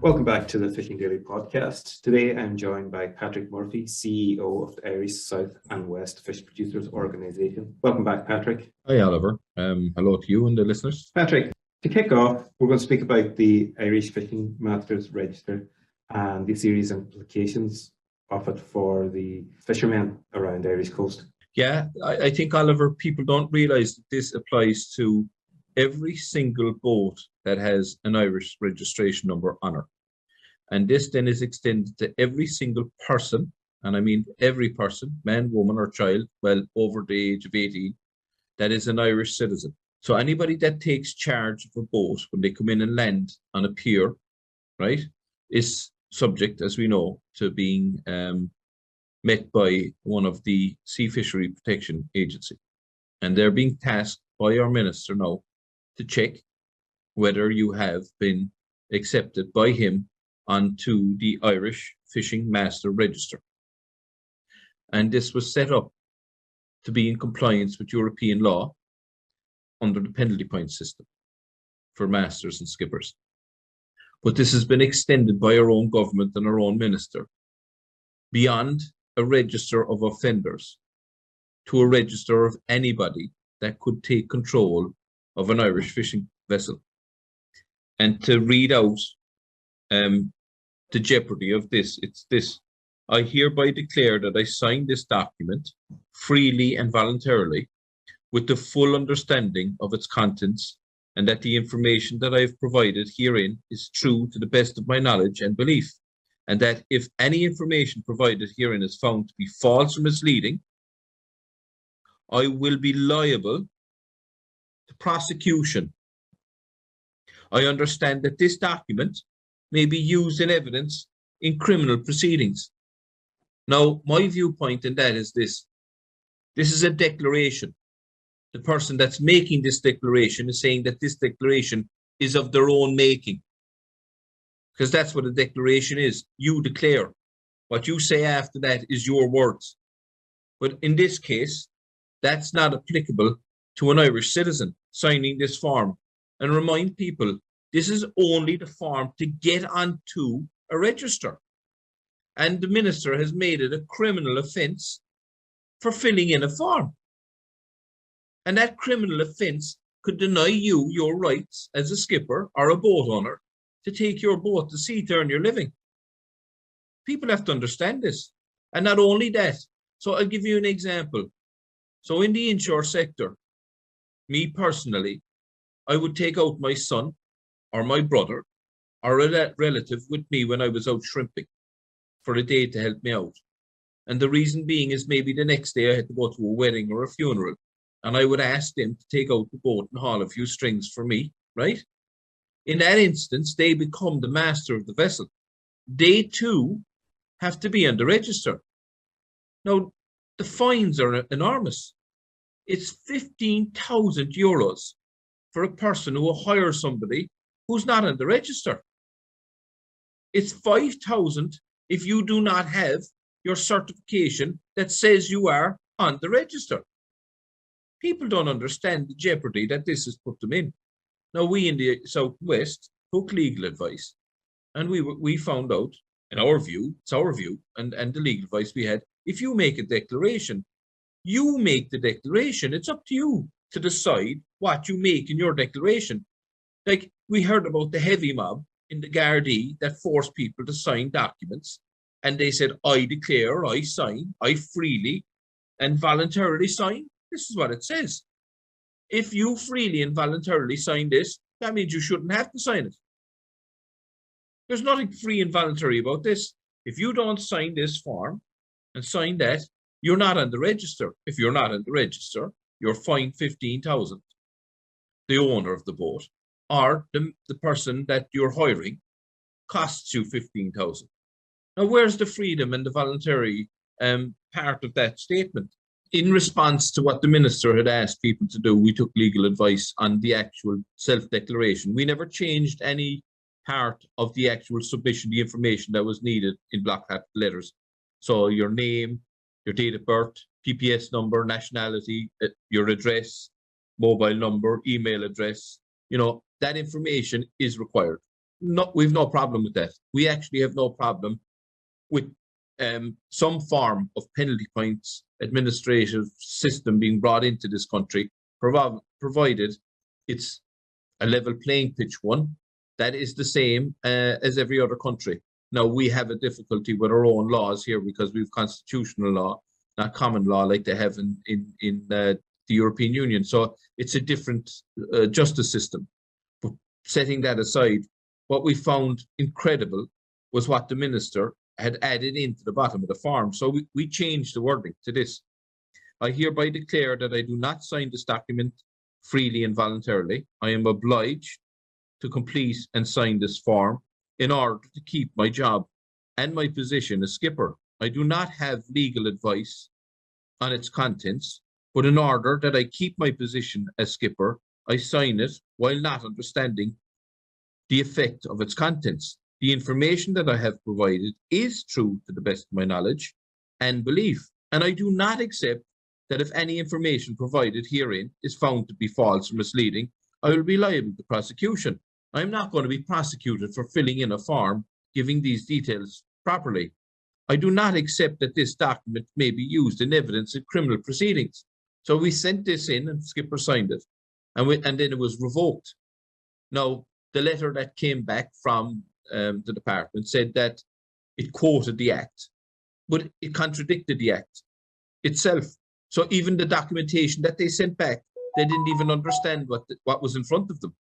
Welcome back to the Fishing Daily podcast. Today I'm joined by Patrick Murphy, CEO of the Irish South and West Fish Producers Organisation. Welcome back, Patrick. Hi, Oliver. Hello to you and the listeners. Patrick, to kick off, we're going to speak about the Irish Fishing Masters Register and the serious implications of it for the fishermen around the Irish coast. Yeah, I think, Oliver, people don't realise that this applies to every single boat that has an Irish registration number on her. And this then is extended to every single person, and I mean every person, man, woman, or child, well, over the age of 18, that is an Irish citizen. So anybody that takes charge of a boat when they come in and land on a pier, right, is subject, as we know, to being met by one of the Sea Fishery Protection Agency. And they're being tasked by our minister now to check whether you have been accepted by him onto the Irish Fishing Master Register. And this was set up to be in compliance with European law under the penalty point system for masters and skippers. But this has been extended by our own government and our own minister beyond a register of offenders to a register of anybody that could take control of an Irish fishing vessel. And to read out the jeopardy of this, it's this: I hereby declare that I sign this document freely and voluntarily with the full understanding of its contents, and that the information that I have provided herein is true to the best of my knowledge and belief, and that if any information provided herein is found to be false or misleading, I will be liable to prosecution. I understand that this document may be used in evidence in criminal proceedings. Now, my viewpoint in that is this. This is a declaration. The person that's making this declaration is saying that this declaration is of their own making. Because that's what a declaration is. You declare. What you say after that is your words. But in this case, that's not applicable to an Irish citizen signing this form. And remind people, this is only the form to get onto a register. And the minister has made it a criminal offence for filling in a form. And that criminal offence could deny you your rights as a skipper or a boat owner to take your boat to sea to earn your living. People have to understand this. And not only that, so I'll give you an example. So in the inshore sector, me personally, I would take out my son or my brother or a relative with me when I was out shrimping for a day to help me out. And the reason being is maybe the next day I had to go to a wedding or a funeral, and I would ask them to take out the boat and haul a few strings for me, right? In that instance, they become the master of the vessel. They too have to be on the register. Now, the fines are enormous. It's 15,000 euros for a person who will hire somebody who's not on the register. It's 5,000 if you do not have your certification that says you are on the register. People don't understand the jeopardy that this has put them in. Now, we in the Southwest took legal advice, and we found out, in our view, it's our view, and the legal advice we had, if you make a declaration, you make the declaration. It's up to you to decide what you make in your declaration. Like, we heard about the heavy mob in the Gardaí that forced people to sign documents, and they said, I declare, I sign, I freely and voluntarily sign. This is what it says. If you freely and voluntarily sign this, that means you shouldn't have to sign it. There's nothing free and voluntary about this. If you don't sign this form and sign that, you're not on the register. If you're not on the register, you're fined 15,000. The owner of the boat or the person that you're hiring costs you 15,000. Now, where's the freedom and the voluntary part of that statement? In response to what the minister had asked people to do, we took legal advice on the actual self-declaration. We never changed any part of the actual submission, the information that was needed in block letters. So your name, your date of birth, PPS number, nationality, your address, mobile number, email address, that information is required. we've no problem with that. We actually have no problem with some form of penalty points administrative system being brought into this country, provided it's a level playing pitch one that is the same as every other country. Now, we have a difficulty with our own laws here because we have constitutional law, not common law like they have in the European Union. So it's a different justice system. But setting that aside, what we found incredible was what the minister had added into the bottom of the form. So we changed the wording to this. I hereby declare that I do not sign this document freely and voluntarily. I am obliged to complete and sign this form in order to keep my job and my position as skipper. I do not have legal advice on its contents, but in order that I keep my position as skipper, I sign it while not understanding the effect of its contents. The information that I have provided is true to the best of my knowledge and belief, and I do not accept that if any information provided herein is found to be false or misleading, I will be liable to prosecution. I am not going to be prosecuted for filling in a form giving these details properly. I do not accept that this document may be used in evidence in criminal proceedings. So we sent this in and skipper signed it, and then it was revoked. Now, the letter that came back from the department said that it quoted the act, but it contradicted the act itself. So even the documentation that they sent back, they didn't even understand what was in front of them.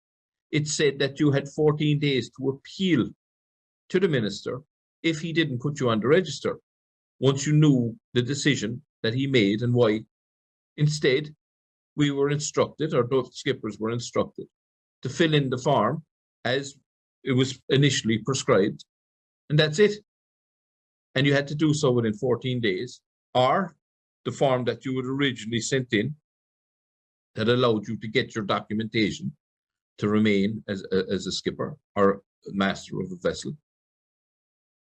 It said that you had 14 days to appeal to the minister if he didn't put you on the register, once you knew the decision that he made and why. Instead, we were instructed, or those skippers were instructed, to fill in the form as it was initially prescribed, and that's it. And you had to do so within 14 days, or the form that you had originally sent in that allowed you to get your documentation to remain as a skipper or master of a vessel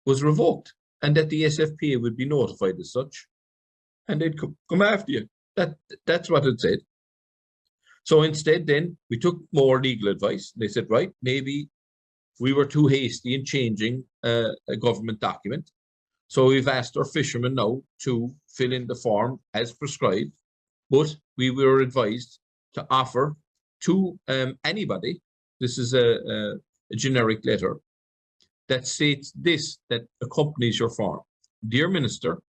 was revoked, and that the SFPA would be notified as such, and they'd come after you. That's what it said. So instead, then we took more legal advice. They said, right, maybe we were too hasty in changing a government document. So we've asked our fishermen now to fill in the form as prescribed, but we were advised to offer to anybody, this is a generic letter, that states this, that accompanies your form. Dear Minister,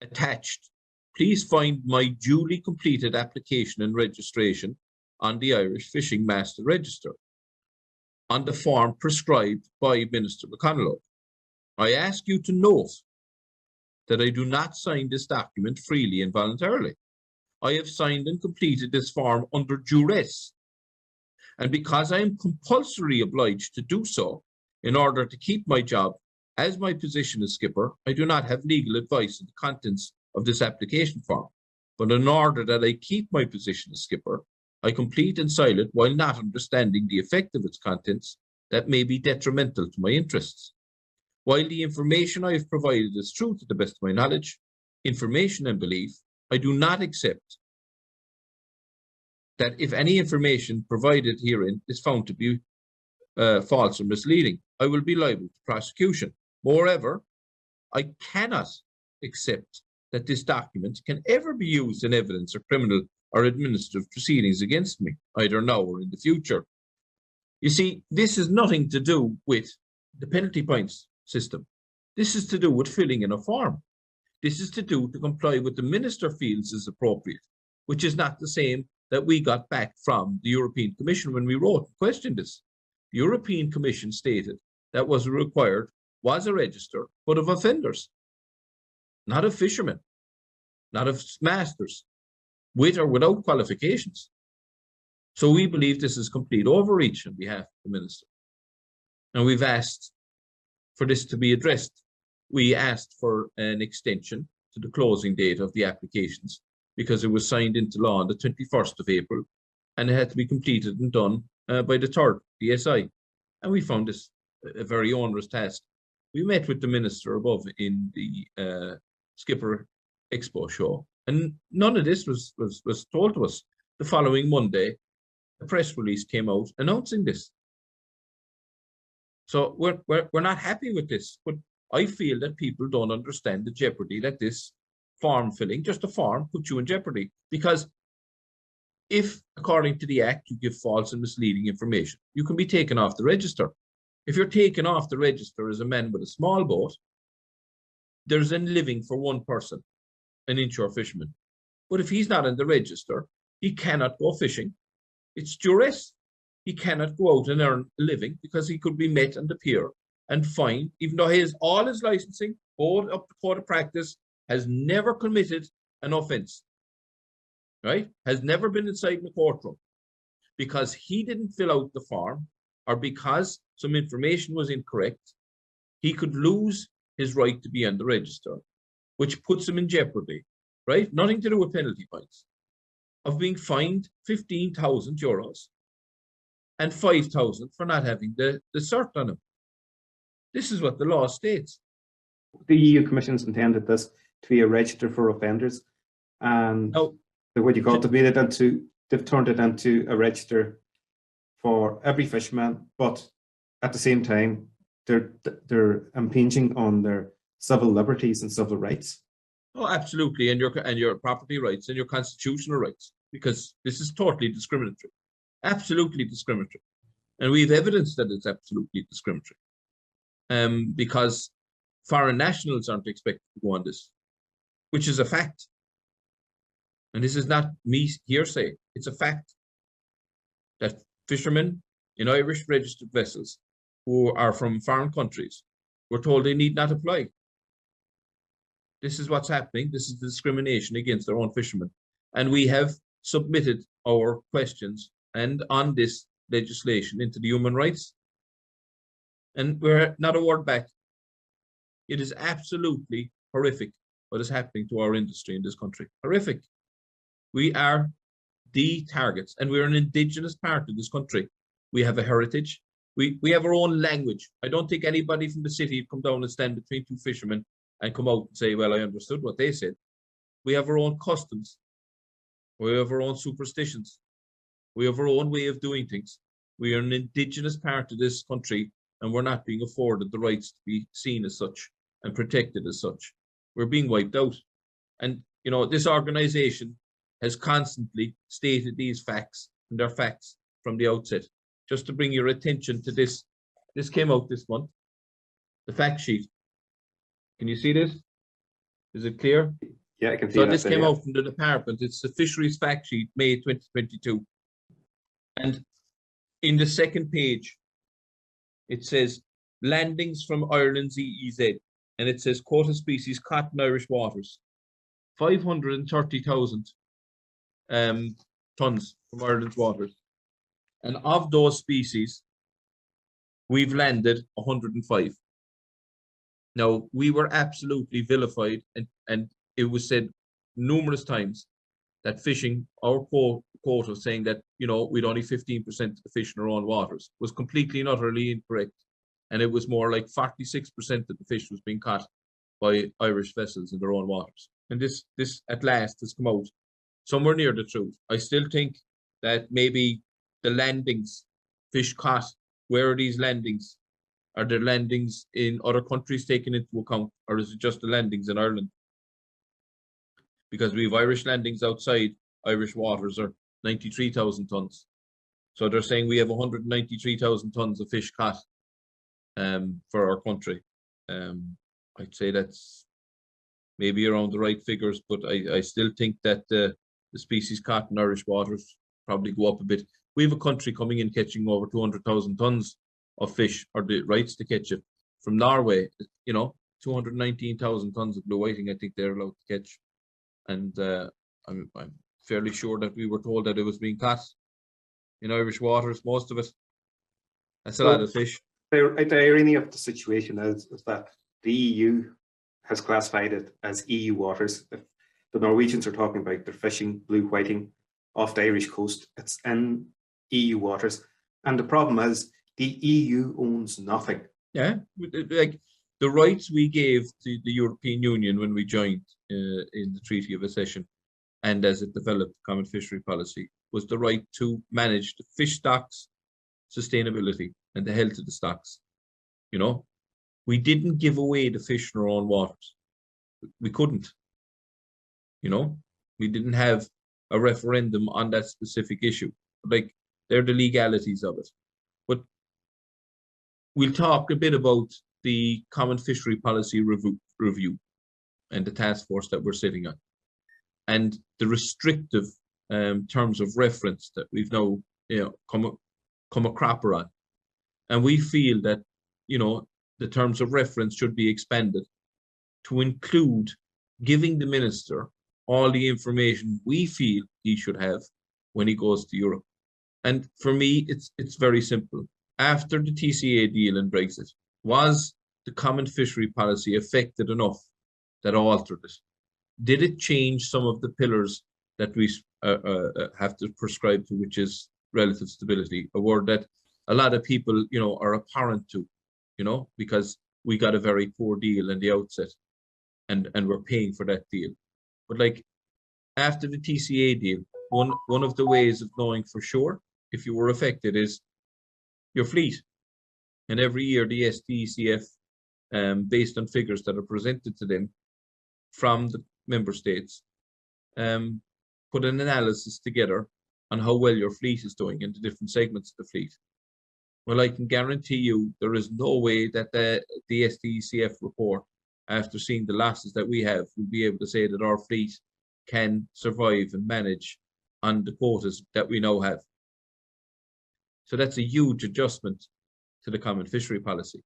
attached, please find my duly completed application and registration on the Irish Fishing Master Register on the form prescribed by Minister McConnell. I ask you to note that I do not sign this document freely and voluntarily. I have signed and completed this form under duress, and because I am compulsorily obliged to do so in order to keep my job as my position as skipper, I do not have legal advice on the contents of this application form. But in order that I keep my position as skipper, I complete and sign it while not understanding the effect of its contents that may be detrimental to my interests. While the information I have provided is true to the best of my knowledge, information and belief, I do not accept that if any information provided herein is found to be false or misleading, I will be liable to prosecution. Moreover, I cannot accept that this document can ever be used in evidence or criminal or administrative proceedings against me, either now or in the future. You see, this has nothing to do with the penalty points system. This is to do with filling in a form. This is to comply with the minister feels is appropriate, which is not the same that we got back from the European Commission when we wrote and questioned this. The European Commission stated that was required was a register, but of offenders, not of fishermen, not of masters, with or without qualifications. So we believe this is complete overreach on behalf of the minister. And we've asked for this to be addressed. We asked for an extension to the closing date of the applications because it was signed into law on the 21st of April and it had to be completed and done by the 3rd, the SI. And we found this a very onerous task. We met with the minister above in the Skipper Expo show, and none of this was told to us. The following Monday, a press release came out announcing this. So we're not happy with this, but I feel that people don't understand the jeopardy that this farm filling, just a farm, puts you in jeopardy. Because if, according to the Act, you give false and misleading information, you can be taken off the register. If you're taken off the register as a man with a small boat, there's a living for one person, an inshore fisherman. But if he's not in the register, he cannot go fishing. It's duress. He cannot go out and earn a living because he could be met on the pier and fined, even though he has all his licensing, board up to code of practice, has never committed an offense, right? Has never been inside the courtroom because he didn't fill out the form or because some information was incorrect. He could lose his right to be on the register, which puts him in jeopardy, right? Nothing to do with penalty points, of being fined €15,000 and 5,000 for not having the cert on him. This is what the law states. The EU Commission's intended this to be a register for offenders, and Now, what you call it, they've turned it into a register for every fisherman, but at the same time, they're impinging on their civil liberties and civil rights. oh, absolutely, and your property rights and your constitutional rights, because this is totally discriminatory, absolutely discriminatory, and we have evidence that it's absolutely discriminatory. Because foreign nationals aren't expected to go on this, which is a fact. And this is not me hearsay, it's a fact that fishermen in Irish registered vessels who are from foreign countries were told they need not apply. This is what's happening. This is the discrimination against our own fishermen. And we have submitted our questions and on this legislation into the human rights. And we're not a word back. It is absolutely horrific what is happening to our industry in this country. Horrific. We are the targets, and we're an indigenous part of this country. We have a heritage. We have our own language. I don't think anybody from the city would come down and stand between two fishermen and come out and say, well, I understood what they said. We have our own customs. We have our own superstitions. We have our own way of doing things. We are an indigenous part of this country, and we're not being afforded the rights to be seen as such and protected as such. We're being wiped out. And, you know, this organization has constantly stated these facts, and they're facts from the outset. Just to bring your attention to this, this came out this month, the fact sheet. Can you see this? Is it clear? Yeah, I can see so that. This came out from the department. It's the Fisheries fact sheet, May 2022. And in the second page, it says landings from Ireland's EEZ. And it says quota species caught in Irish waters. 530,000 tons from Ireland's waters. And of those species, we've landed 105. Now, we were absolutely vilified, and it was said numerous times that fishing, our quota, saying that, you know, we'd only 15% of the fish in our own waters, was completely and utterly incorrect. And it was more like 46% of the fish was being caught by Irish vessels in their own waters. And this at last has come out somewhere near the truth. I still think that maybe the landings, fish caught, where are these landings? Are there landings in other countries taken into account, or is it just the landings in Ireland? Because we have Irish landings outside Irish waters are 93,000 tons. So they're saying we have 193,000 tons of fish caught for our country. I'd say that's maybe around the right figures, but I still think that the species caught in Irish waters probably go up a bit. We have a country coming in catching over 200,000 tons of fish, or the rights to catch it, from Norway. You know, 219,000 tons of blue whiting, I think they're allowed to catch. And I'm fairly sure that we were told that it was being caught in Irish waters, most of it. That's a lot of fish. The irony of the situation is that the EU has classified it as EU waters. If the Norwegians are talking about their fishing blue whiting off the Irish coast, it's in EU waters. And the problem is the EU owns nothing. Yeah, like the rights we gave to the European Union when we joined in the Treaty of Accession, and as it developed common fishery policy, was the right to manage the fish stocks, sustainability, and the health of the stocks. You know, we didn't give away the fish in our own waters. We couldn't. You know, we didn't have a referendum on that specific issue. Like, they're the legalities of it. But we'll talk a bit about the Common Fishery Policy review and the task force that we're sitting on, and the restrictive terms of reference that we've now, come a cropper on. And we feel that, the terms of reference should be expanded to include giving the minister all the information we feel he should have when he goes to Europe. And for me, it's very simple. After the TCA deal and Brexit, was the common fishery policy affected enough that altered it? Did it change some of the pillars that we have to prescribe to, which is relative stability, a word that a lot of people, are abhorrent to, because we got a very poor deal in the outset, and we're paying for that deal. But like, after the TCA deal, one of the ways of knowing for sure if you were affected is your fleet. And every year the STECF, based on figures that are presented to them from the member states, put an analysis together on how well your fleet is doing in the different segments of the fleet. Well, I can guarantee you there is no way that the STECF report, after seeing the losses that we have, will be able to say that our fleet can survive and manage on the quotas that we now have. So that's a huge adjustment to the common fishery policy.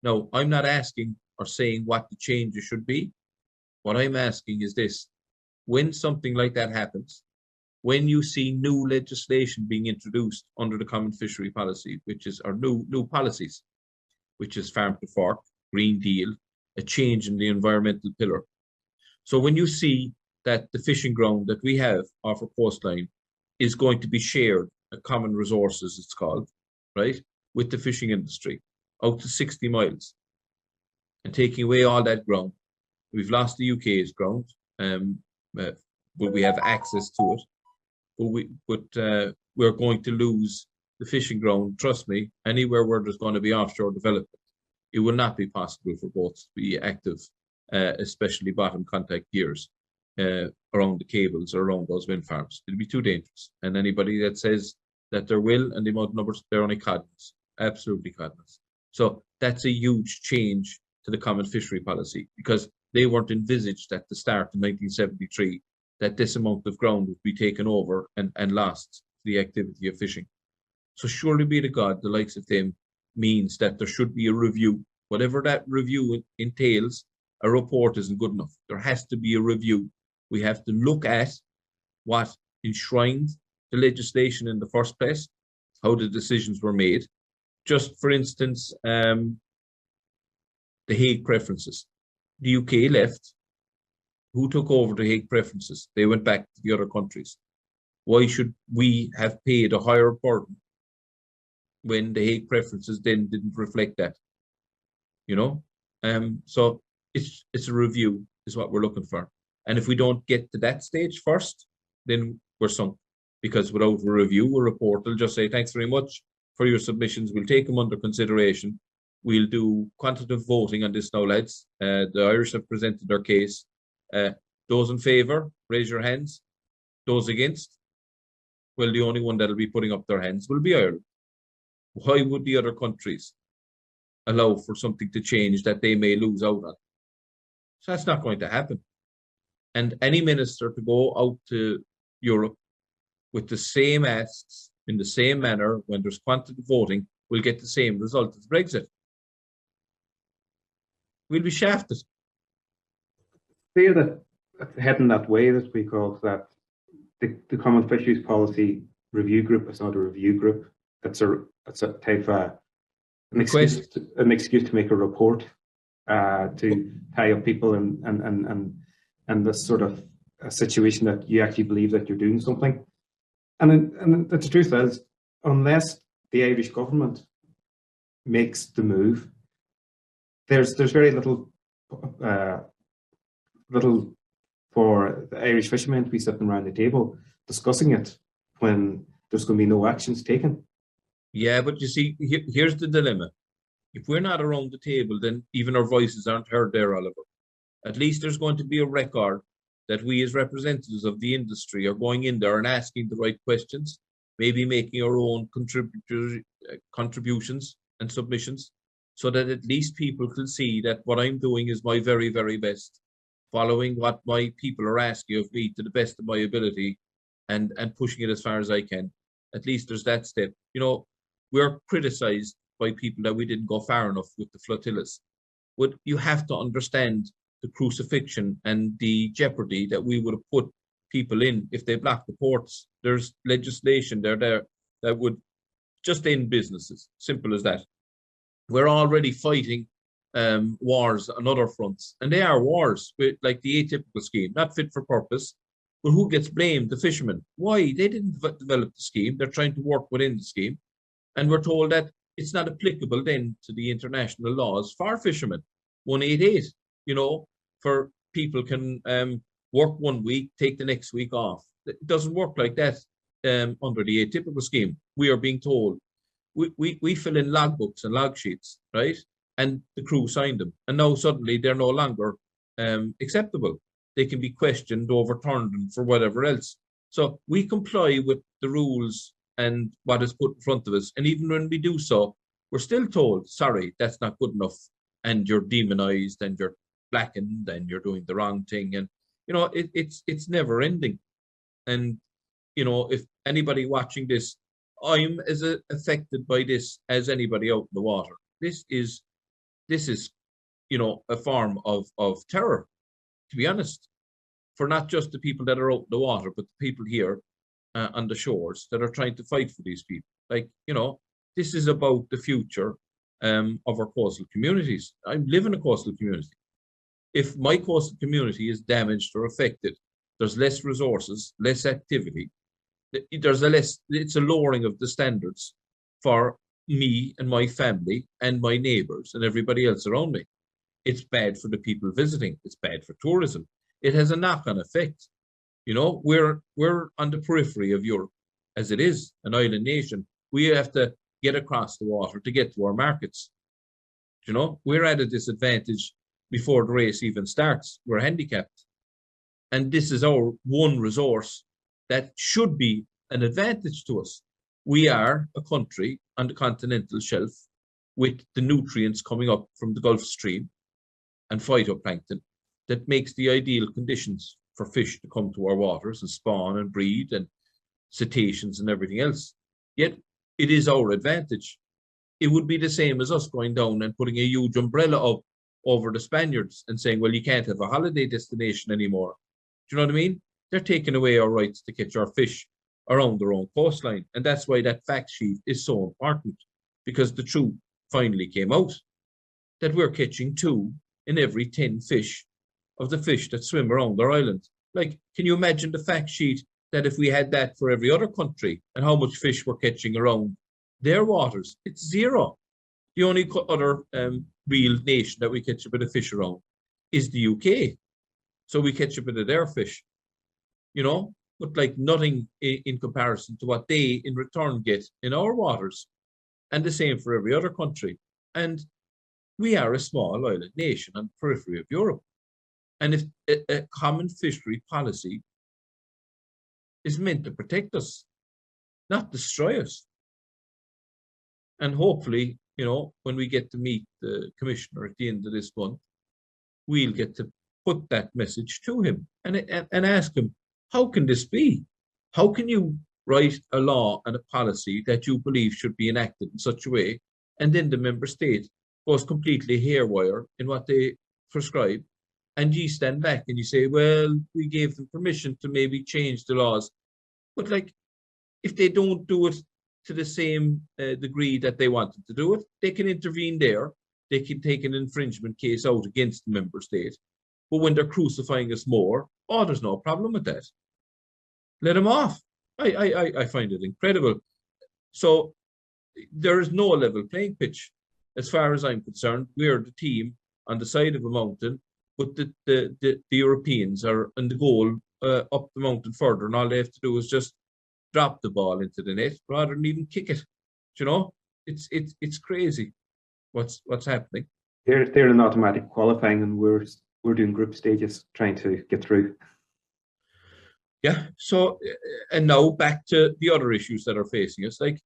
Now, I'm not asking or saying what the changes should be. What I'm asking is this: when something like that happens, when you see new legislation being introduced under the common fishery policy, which is our new policies, which is farm to fork, Green Deal, a change in the environmental pillar. So when you see that the fishing ground that we have off our coastline is going to be shared, a common resources it's called, right, with the fishing industry out to 60 miles, and taking away all that ground, we've lost the UK's ground, but we have access to it, but we're going to lose the fishing ground. Trust me, anywhere where there's going to be offshore development, it will not be possible for boats to be active, especially bottom contact gears around the cables or around those wind farms. It'll be too dangerous. And anybody that says that there will, and the amount of numbers, they're only codness, absolutely codness. So that's a huge change to the common fishery policy, because they weren't envisaged at the start in 1973 that this amount of ground would be taken over and lost to the activity of fishing. So surely be to God, the likes of them means that there should be a review. Whatever that review entails, a report isn't good enough. There has to be a review. We have to look at what enshrined the legislation in the first place, how the decisions were made. Just for instance, the Hague preferences. The UK left. Who took over the Hague preferences? They went back to the other countries. Why should we have paid a higher burden when the Hague preferences then didn't reflect that? So it's a review is what we're looking for. And if we don't get to that stage first, then we're sunk. Because without a review, a report will just say, thanks very much for your submissions. We'll take them under consideration. We'll do quantitative voting on this now, lads. The Irish have presented their case. Those in favour, raise your hands. Those against? Well, the only one that'll be putting up their hands will be Ireland. Why would the other countries allow for something to change that they may lose out on? So that's not going to happen. And any minister to go out to Europe with the same asks in the same manner when there's quantitative voting will get the same result as Brexit. We'll be shafted. Clear that heading that way this week of that the Common Fisheries Policy Review Group is not a review group. It's a type of an excuse to make a report, to tie up people and this sort of a situation that you actually believe that you're doing something. And the truth is, unless the Irish government makes the move, there's very little for the Irish fishermen to be sitting around the table discussing it when there's going to be no actions taken. Yeah, but you see, here's the dilemma. If we're not around the table, then even our voices aren't heard there, Oliver. At least there's going to be a record that we as representatives of the industry are going in there and asking the right questions, maybe making our own contributions and submissions, so that at least people can see that what I'm doing is my very, very best, following what my people are asking of me to the best of my ability, and pushing it as far as I can. At least there's that step. You know, we're criticized by people that we didn't go far enough with the flotillas. But you have to understand the crucifixion and the jeopardy that we would have put people in if they blocked the ports. There's legislation there that would just end businesses. Simple as that. We're already fighting wars on other fronts, and they are wars, with, like the atypical scheme, not fit for purpose. But who gets blamed? The fishermen. Why? They didn't develop the scheme. They're trying to work within the scheme. And we're told that it's not applicable then to the international laws for fishermen. 188, you know, for people can work 1 week, take the next week off. It doesn't work like that under the atypical scheme. We are being told we fill in logbooks and log sheets, right? And the crew signed them. And now suddenly they're no longer acceptable. They can be questioned, overturned, and for whatever else. So we comply with the rules and what is put in front of us. And even when we do so, we're still told, sorry, that's not good enough. And you're demonized and you're blackened and you're doing the wrong thing. And, you know, it's never ending. And, you know, if anybody watching this, I'm as affected by this as anybody out in the water. This is, you know, a form of terror, to be honest, for not just the people that are out in the water, but the people here on the shores that are trying to fight for these people. Like, you know, this is about the future of our coastal communities. I live in a coastal community. If my coastal community is damaged or affected, there's less resources, less activity. It's a lowering of the standards for me and my family and my neighbors and everybody else around me. It's bad for the people visiting. It's bad for tourism. It has a knock-on effect. You know, we're on the periphery of Europe, as it is, an island nation. We have to get across the water to get to our markets. You know, we're at a disadvantage before the race even starts. We're handicapped. And this is our one resource that should be an advantage to us. We are a country on the continental shelf with the nutrients coming up from the Gulf Stream and phytoplankton that makes the ideal conditions for fish to come to our waters and spawn and breed, and cetaceans and everything else. Yet it is our advantage. It would be the same as us going down and putting a huge umbrella up over the Spaniards and saying, well, you can't have a holiday destination anymore. Do you know what I mean? They're taking away our rights to catch our fish around their own coastline. And that's why that fact sheet is so important, because the truth finally came out that we're catching 2 in every 10 fish of the fish that swim around our island. Like, can you imagine the fact sheet that if we had that for every other country and how much fish we're catching around their waters? It's 0. The only other real nation that we catch a bit of fish around is the UK. So we catch a bit of their fish, you know, but like nothing in comparison to what they in return get in our waters. And the same for every other country. And we are a small island nation on the periphery of Europe. And if a common fishery policy is meant to protect us, not destroy us. And hopefully, you know, when we get to meet the commissioner at the end of this month, we'll get to put that message to him and ask him, how can this be? How can you write a law and a policy that you believe should be enacted in such a way, and then the member state goes completely haywire in what they prescribe, and you stand back and you say, well, we gave them permission to maybe change the laws. But like, if they don't do it to the same degree that they wanted to do it, they can intervene there. They can take an infringement case out against the member state. But when they're crucifying us more, oh, there's no problem with that. Let them off. I find it incredible. So there is no level playing pitch. As far as I'm concerned, we're the team on the side of a mountain, but the Europeans are on the goal up the mountain further, and all they have to do is just drop the ball into the net rather than even kick it. You know, it's crazy. what's happening. They're an automatic qualifying, and we're doing group stages trying to get through. Yeah. So, and now back to the other issues that are facing us. Like,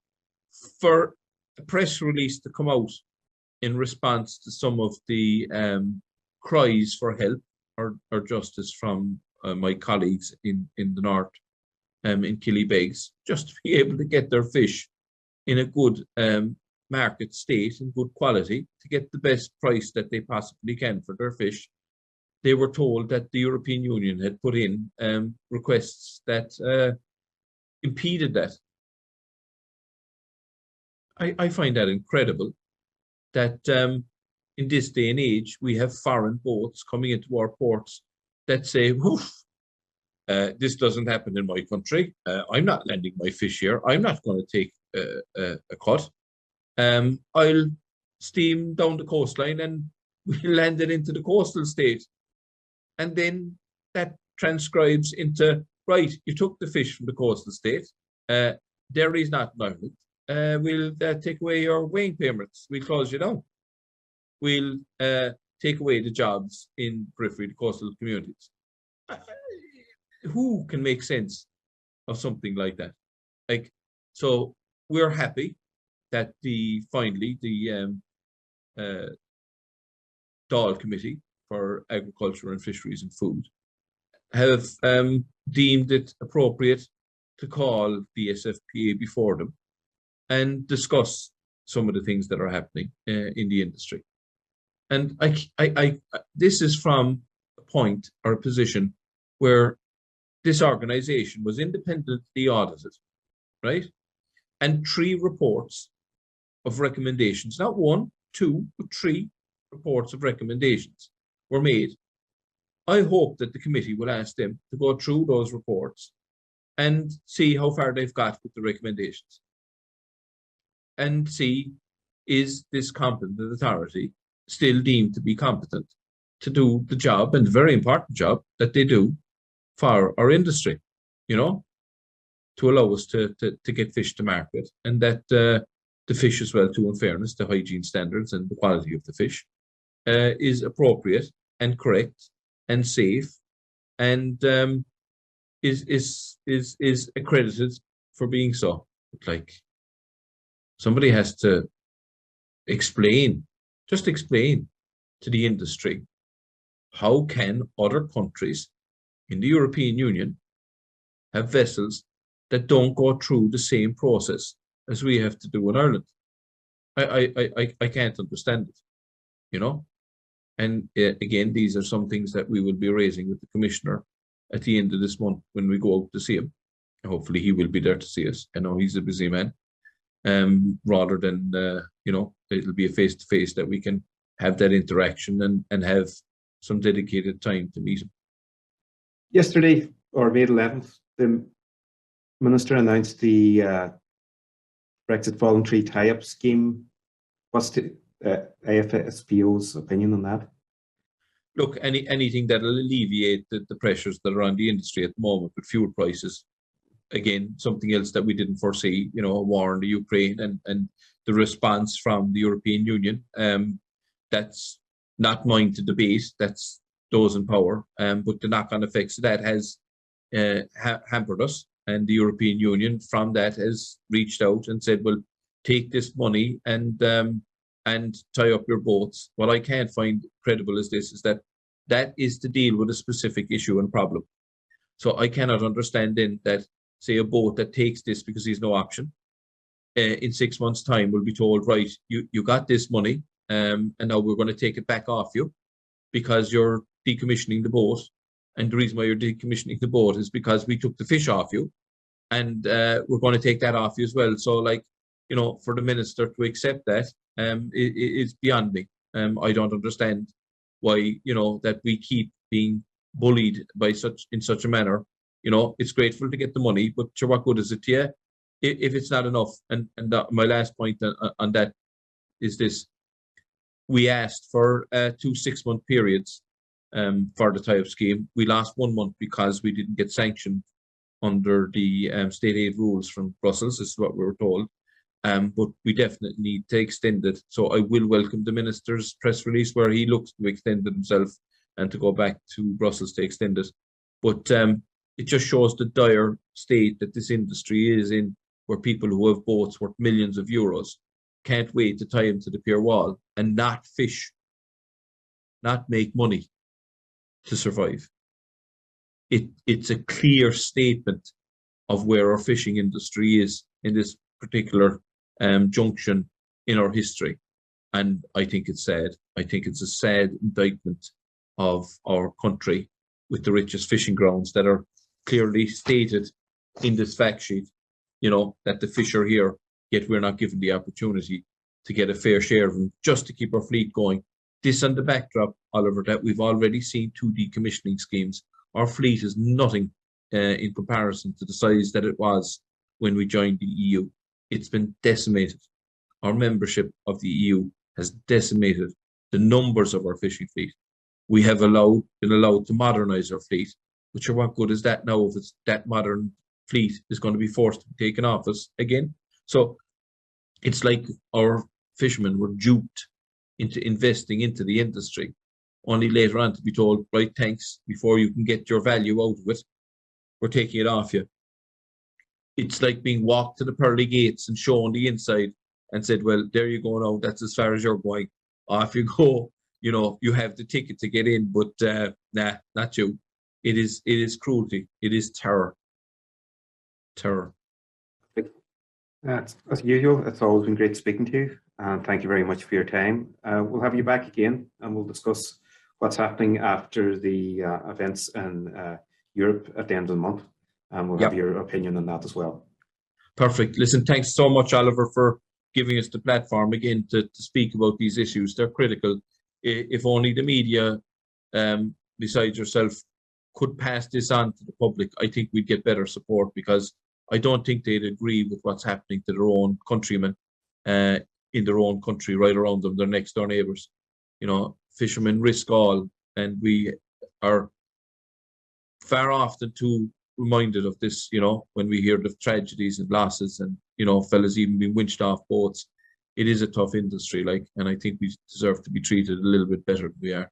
for a press release to come out in response to some of the cries for help or justice from my colleagues in the north, in Killybegs, just to be able to get their fish in a good market state and good quality, to get the best price that they possibly can for their fish. They were told that the European Union had put in requests that impeded that. I find that incredible that in this day and age, we have foreign boats coming into our ports that say, woof, this doesn't happen in my country. I'm not landing my fish here. I'm not going to take a cut. I'll steam down the coastline and we'll land it into the coastal state. And then that transcribes into, right, you took the fish from the coastal state. Dairy's not an island. We'll take away your weighing payments. We'll close you down. We'll take away the jobs in periphery, the coastal communities. Who can make sense of something like that? Like, so we're happy that finally the Dáil Committee for Agriculture and Fisheries and Food have deemed it appropriate to call the SFPA before them and discuss some of the things that are happening in the industry. And this is from a point or a position where this organization was independently audited, right? And 3 reports of recommendations, not 1, 2, but 3 reports of recommendations were made. I hope that the committee will ask them to go through those reports and see how far they've got with the recommendations. And see, is this competent authority still deemed to be competent to do the job, and the very important job that they do for our industry, you know, to allow us to get fish to market, and that the fish as well, too, in fairness, the hygiene standards and the quality of the fish is appropriate and correct and safe and is accredited for being so. Like, somebody has to explain to the industry, how can other countries in the European Union have vessels that don't go through the same process as we have to do in Ireland? I can't understand it, you know? And again, these are some things that we will be raising with the Commissioner at the end of this month when we go out to see him. Hopefully he will be there to see us. I know he's a busy man. Rather than, you know, it'll be a face-to-face that we can have that interaction and have some dedicated time to meet him. Yesterday, or May 11th, the Minister announced the Brexit voluntary tie-up scheme. What's the AFSPO's opinion on that? Look, anything that will alleviate the pressures that are on the industry at the moment with fuel prices. Again, something else that we didn't foresee, you know, a war in the Ukraine and the response from the European Union. That's not mine to debate. That's those in power. But the knock-on effects of that has hampered us. And the European Union from that has reached out and said, well, take this money and tie up your boats. What I can't find credible is this, is that is to deal with a specific issue and problem. So I cannot understand then that, say, a boat that takes this because there's no option, in 6 months' time will be told, right, you got this money, and now we're going to take it back off you because you're decommissioning the boat. And the reason why you're decommissioning the boat is because we took the fish off you, and we're going to take that off you as well. So, like, you know, for the minister to accept that is beyond me. I don't understand why, you know, that we keep being bullied by in such a manner. You know, it's grateful to get the money, but sure, what good is it to you if it's not enough? And my last point on that is this: we asked for 2 6-month periods for the tie-up scheme. We lost 1 month because we didn't get sanctioned under the state aid rules from Brussels. This is what we were told. But we definitely need to extend it. So I will welcome the minister's press release where he looks to extend it himself and to go back to Brussels to extend it. But it just shows the dire state that this industry is in, where people who have boats worth millions of euros can't wait to tie them to the pier wall and not fish, not make money to survive. It's a clear statement of where our fishing industry is in this particular junction in our history. And I think it's sad. I think it's a sad indictment of our country with the richest fishing grounds that are clearly stated in this fact sheet, that the fish are here, yet we're not given the opportunity to get a fair share of them just to keep our fleet going. This on the backdrop, Oliver, that we've already seen 2 decommissioning schemes. Our fleet is nothing in comparison to the size that it was when we joined the EU. It's been decimated. Our membership of the EU has decimated the numbers of our fishing fleet. We have been allowed to modernize our fleet, which are what good is that now if it's that modern fleet is going to be forced to be taken off us again. So it's like our fishermen were duped into investing into the industry, only later on to be told, right, thanks, before you can get your value out of it, we're taking it off you. It's like being walked to the pearly gates and shown the inside and said, well, there you go now, that's as far as you're going. Off you go. You have the ticket to get in, but nah, not you. It is cruelty. It is terror. Terror. As usual, it's always been great speaking to you, and thank you very much for your time. We'll have you back again, and we'll discuss what's happening after the events in Europe at the end of the month, and we'll have your opinion on that as well. Perfect. Listen, thanks so much, Oliver, for giving us the platform again to speak about these issues. They're critical. If only the media, besides yourself, could pass this on to the public, I think we'd get better support, because I don't think they'd agree with what's happening to their own countrymen in their own country, right around them, their next door neighbours. Fishermen risk all, and we are far often too reminded of this, when we hear the tragedies and losses and, fellas even being winched off boats. It is a tough industry, and I think we deserve to be treated a little bit better than we are.